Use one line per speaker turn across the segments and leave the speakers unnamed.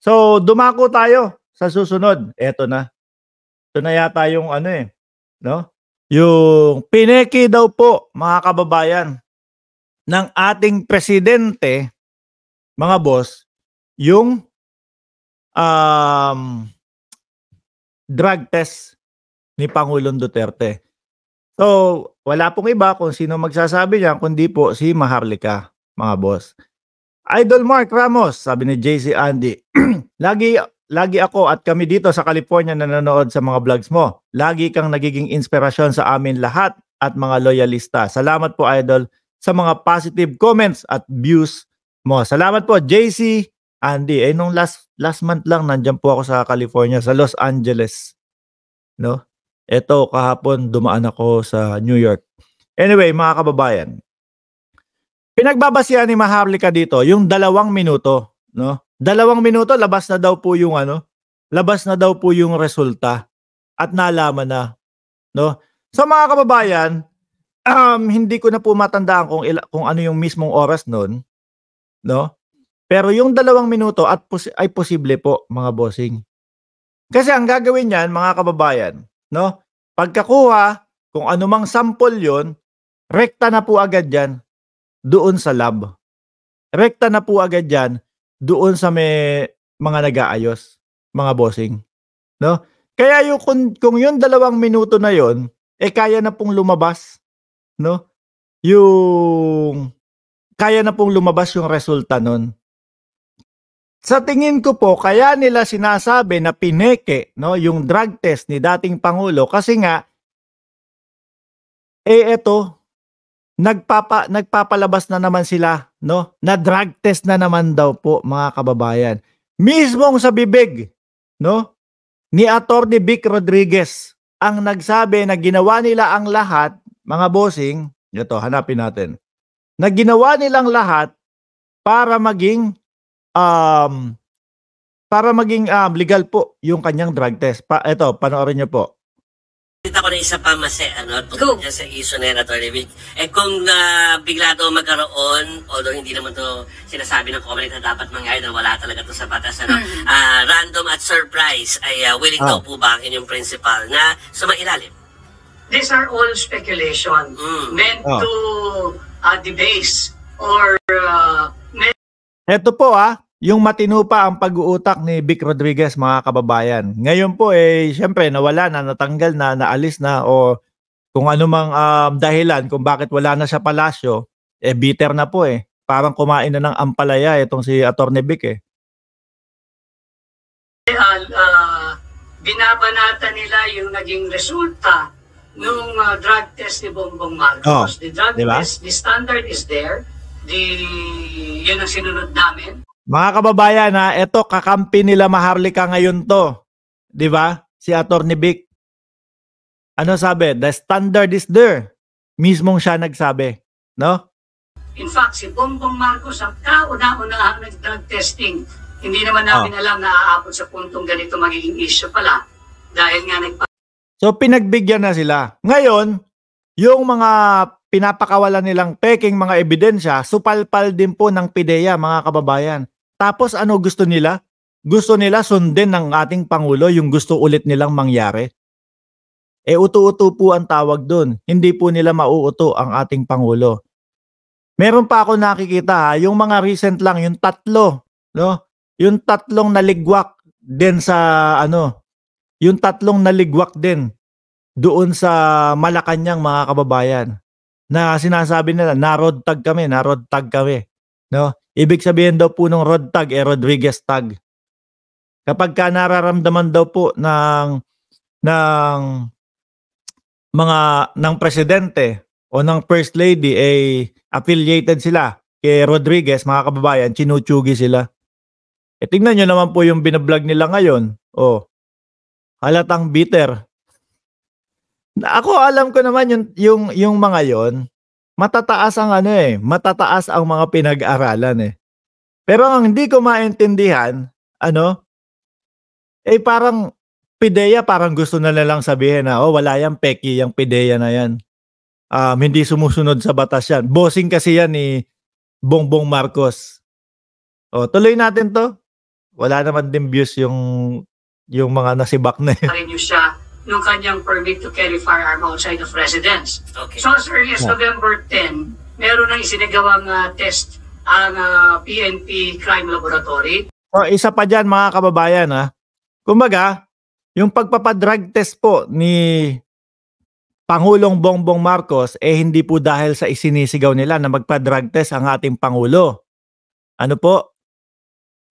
So, dumako tayo sa susunod. Eto na. Ito na yata yung ano eh, no? Yung pineki daw po, mga kababayan, ng ating presidente, mga boss, yung drug test ni Pangulong Duterte. So, wala pong iba kung sino magsasabi niyan, kundi po si Maharlika, mga boss. Idol Mark Ramos, sabi ni JC Andy, lagi ako at kami dito sa California nanonood sa mga vlogs mo. Lagi kang nagiging inspirasyon sa amin lahat at mga loyalista. Salamat po, Idol, sa mga positive comments at views mo. Salamat po, JC Andy. Nung last month lang, nandyan po ako sa California, sa Los Angeles. No? Eto, kahapon dumaan ako sa New York. Anyway, mga kababayan, pinagbabasihan ni Maharlika dito yung 2 minuto, no? 2 minuto labas na daw po yung labas na daw po yung resulta at nalaman na, no? So mga kababayan, hindi ko na po matandaan kung ano yung mismong oras noon, no? Pero yung 2 minuto ay posible po, mga bossing. Kasi ang gagawin niyan, mga kababayan, no? Pagkakuha kung anumang sample 'yon, rekta na po agad 'yan doon sa lab. Rekta na po agad yan doon sa may mga nag-aayos, mga bossing. No? Kaya yung, kung yung 2 minuto na yon, kaya na pong lumabas. No? Kaya na pong lumabas yung resulta nun. Sa tingin ko po, kaya nila sinasabi na pineke, no, yung drug test ni dating Pangulo kasi nga, eto, nagpapalabas na naman sila, no? Na drug test na naman daw po, mga kababayan. Mismong sa bibig, no? Ni Atty. Vic Rodriguez ang nagsabi na ginawa nila ang lahat, mga bossing, ito hanapin natin. Na ginawa nilang lahat para maging legal po yung kanyang drug test. Ito, panoorin niyo po.
Kita ko na isa pa tungkol dyan sa issue na yan, Atty. Vic. Kung bigla to magkaroon, although hindi naman to sinasabi ng comment na dapat mangyari na wala talaga to sa batas, random at surprise, ay willing daw po ba ang inyong principal na sumailalim?
These are all speculation meant to debase or
Ito po yung matino pa ang pag-uutak ni Vic Rodriguez, mga kababayan. Ngayon po syempre nawala na, natanggal na, naalis na o kung anumang dahilan kung bakit wala na sa palasyo, bitter na po Parang kumain na ng ampalaya itong si Atty. Vic
binabanata nila yung naging resulta nung drug test ni Bongbong Marcos. The drug test, the standard is there. Yun ang sinunod namin.
Mga kababayan, ito kakampi nila Maharlika ngayon to. 'Di ba? Si Atty. Vic. Ano sabi? The standard is there. Mismong siya nagsabi, no?
In fact, si Bongbong Marcos ang kauna-unahang nag-drug testing. Hindi naman namin alam na aabot sa puntong ganito magiging issue pala. Dahil nga
So pinagbigyan na sila. Ngayon, yung mga pinapakawalan nilang peking mga ebidensya, supalpal din po ng PIDEA, mga kababayan. Tapos ano gusto nila? Gusto nila sundin ng ating Pangulo yung gusto ulit nilang mangyari. Uto-uto po ang tawag doon. Hindi po nila mauuto ang ating Pangulo. Meron pa ako nakikita yung mga recent lang, yung 3, no? Yung 3 naligwak din sa yung 3 naligwak din doon sa Malacanang, mga kababayan. Na sinasabi nila, na-road tag kami, no? Ibig sabihin daw po ng road tag, Rodriguez tag. Kapag ka nararamdaman daw po ng presidente o ng first lady affiliated sila kay Rodriguez, mga kababayan, chinuchugi sila. Tingnan nyo naman po yung binablog nila ngayon. Halatang bitter. Ako alam ko naman yung mga yon, matataas ang matataas ang mga pinag-aralan Pero ang hindi ko maintindihan, parang PIDEA parang gusto na lang sabihin na wala yang peki yang PIDEA na yan. Hindi sumusunod sa batas yan. Bossing kasi yan ni Bongbong Marcos. Tuloy natin to. Wala naman din views yung mga nasibak na yun.
Renew siya nung kanyang permit to carry firearm outside of residence.
Okay.
So as early as November 10, meron nang isinagawang test ang PNP Crime Laboratory.
So, isa pa dyan mga kababayan ha. Kumbaga, yung pagpapadrug test po ni Pangulong Bongbong Marcos hindi po dahil sa isinisigaw nila na magpa-drug test ang ating Pangulo. Ano po?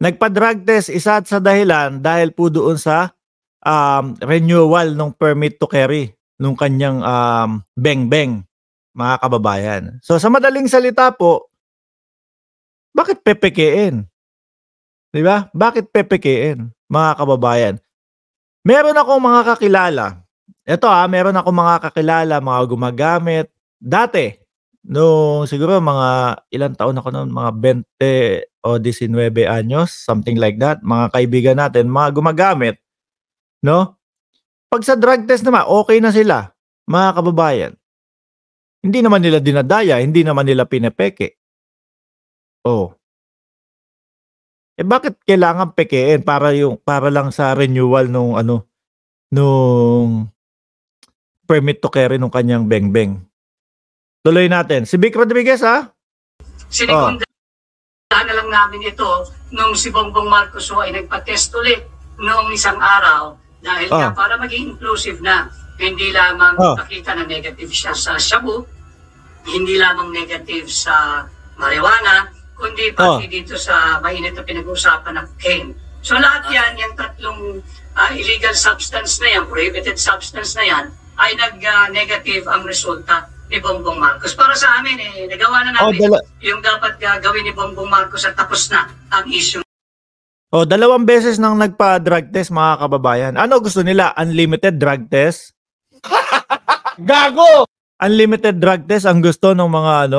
Nagpa-drug test isa sa dahilan dahil po doon sa renewal ng permit to carry nung kanyang beng-beng, mga kababayan. So sa madaling salita po, bakit pepekein? Di ba? Bakit pepekein, mga kababayan? Meron akong mga kakilala. Ito meron akong mga kakilala, mga gumagamit. Dati, no siguro mga ilang taon ako noon, mga 20 o 19 anyos, something like that. Mga kaibigan natin, mga gumagamit. No? Pag sa drug test naman, okay na sila, mga kababayan. Hindi naman nila dinadaya, hindi naman nila pinepeke. Bakit kailangan pekein para lang sa renewal nung permit to carry nung kanyang beng-beng? Tuloy natin. Si Vic Rodriguez
Sinikundahan na lang namin ito nung si Bongbong Marcos ay nagpa-test ulit noong isang araw dahil nga para maging inclusive na hindi lamang nakita na negative siya sa shabu, hindi lamang negative sa marijuana, kundi pati dito sa mainit na pinag-uusapan ng cocaine. So lahat yan, yung tatlong illegal substance na yan, prohibited substance na yan, ay nag-negative ang resulta ni Bongbong Marcos. Para sa amin, nagawa na namin yung dapat gawin ni Bongbong Marcos at tapos na ang issue.
2 beses nang nagpa-drug test, mga kababayan. Ano gusto nila? Unlimited drug test? Gago! Unlimited drug test ang gusto ng mga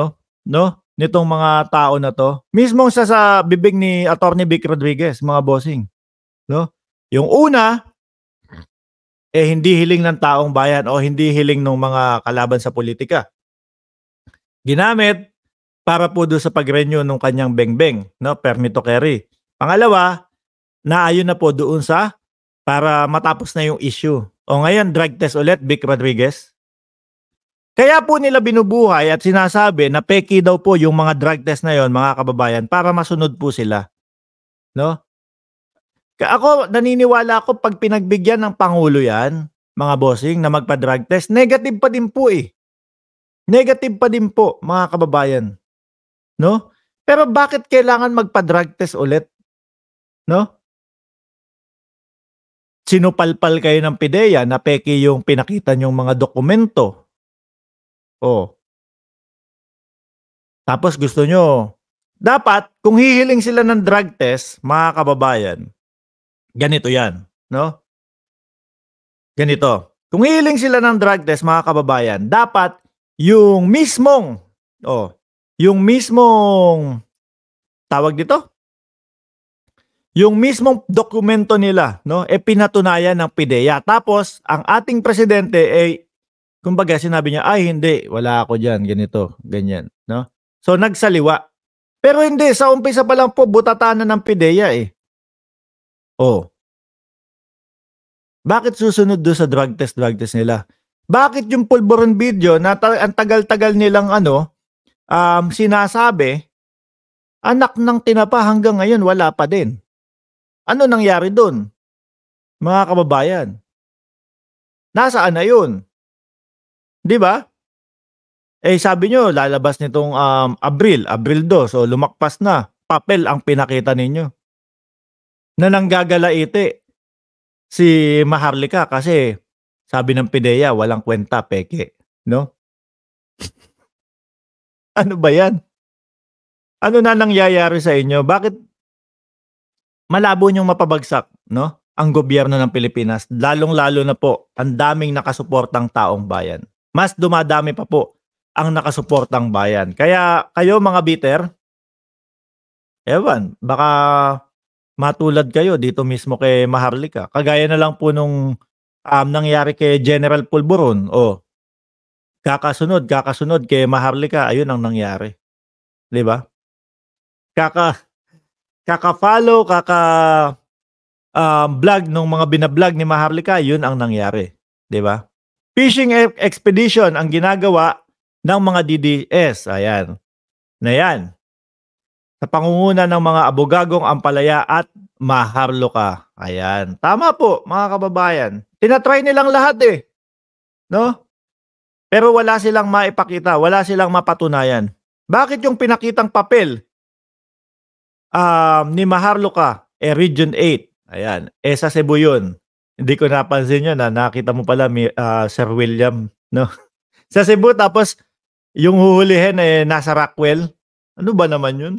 nitong mga tao na to. Mismo sa bibig ni Attorney Vic Rodriguez, mga bossing. No? Yung una, hindi hiling ng taong bayan o hindi hiling ng mga kalaban sa politika. Ginamit para po doon sa pag-renew ng kanyang beng-beng, permit to carry. Pangalawa, naayon na po doon sa para matapos na yung issue. O ngayon, drug test ulit, Vic Rodriguez. Kaya po nila binubuhay at sinasabi na peki daw po yung mga drug test na yon, mga kababayan, para masunod po sila. No? Ako, naniniwala ako pag pinagbigyan ng Pangulo yan, mga bossing, na magpa-drug test, negative pa din po Negative pa din po, mga kababayan. No? Pero bakit kailangan magpa-drug test ulit? No? Sinupalpal kayo ng PIDEA na peki yung pinakita nyong mga dokumento. Tapos gusto nyo, dapat kung hihiling sila ng drug test, mga kababayan, ganito yan, no? Ganito. Kung hihiling sila ng drug test, mga kababayan, dapat yung mismong tawag dito? Yung mismong dokumento nila, pinatunayan ng PIDEA. Tapos, ang ating presidente kumbaga sinabi niya, ay hindi, wala ako dyan, ganito, ganyan. No? So nagsaliwa. Pero hindi, sa umpisa pa lang po, butatanan ng PIDEA Bakit susunod doon sa drug test nila? Bakit yung pulburon video na ang tagal-tagal nilang sinasabi, anak ng tinapa hanggang ngayon wala pa din? Ano nangyari doon? Mga kababayan, nasaan na yun? Di ba? Sabi nyo, lalabas nitong Abril 2, so lumakpas na. Papel ang pinakita ninyo. Na nanggagalaite si Maharlika kasi sabi ng PIDEA, walang kwenta, peke. No? Ano ba yan? Ano na nangyayari sa inyo? Bakit malabo nyong mapabagsak, ang gobyerno ng Pilipinas? Lalong-lalo na po, ang daming nakasuportang taong bayan. Mas dumadami pa po ang nakasuportang bayan. Kaya kayo mga bitter, baka matulad kayo dito mismo kay Maharlika. Kagaya na lang po nung nangyari kay General Pulburon. Kakasunod kay Maharlika, ayun ang nangyari. 'Di ba? kaka-follow, vlog nung mga binablog ni Maharlika, yun ang nangyari. 'Di ba? Fishing expedition ang ginagawa ng mga DDS. Ayan. Na yan. Sa pangunguna ng mga abogagong Ampalaya at Maharlika. Ayan. Tama po, mga kababayan. Tinatry nilang lahat eh. No? Pero wala silang maipakita, wala silang mapatunayan. Bakit yung pinakitang papel ni Maharlika, Region 8? Ayan. Sa Cebu yun. Hindi ko napansin yun. Nakita mo pala, Sir William. No? Sa Cebu, tapos yung huhulihin nasa Rockwell. Ano ba naman yun?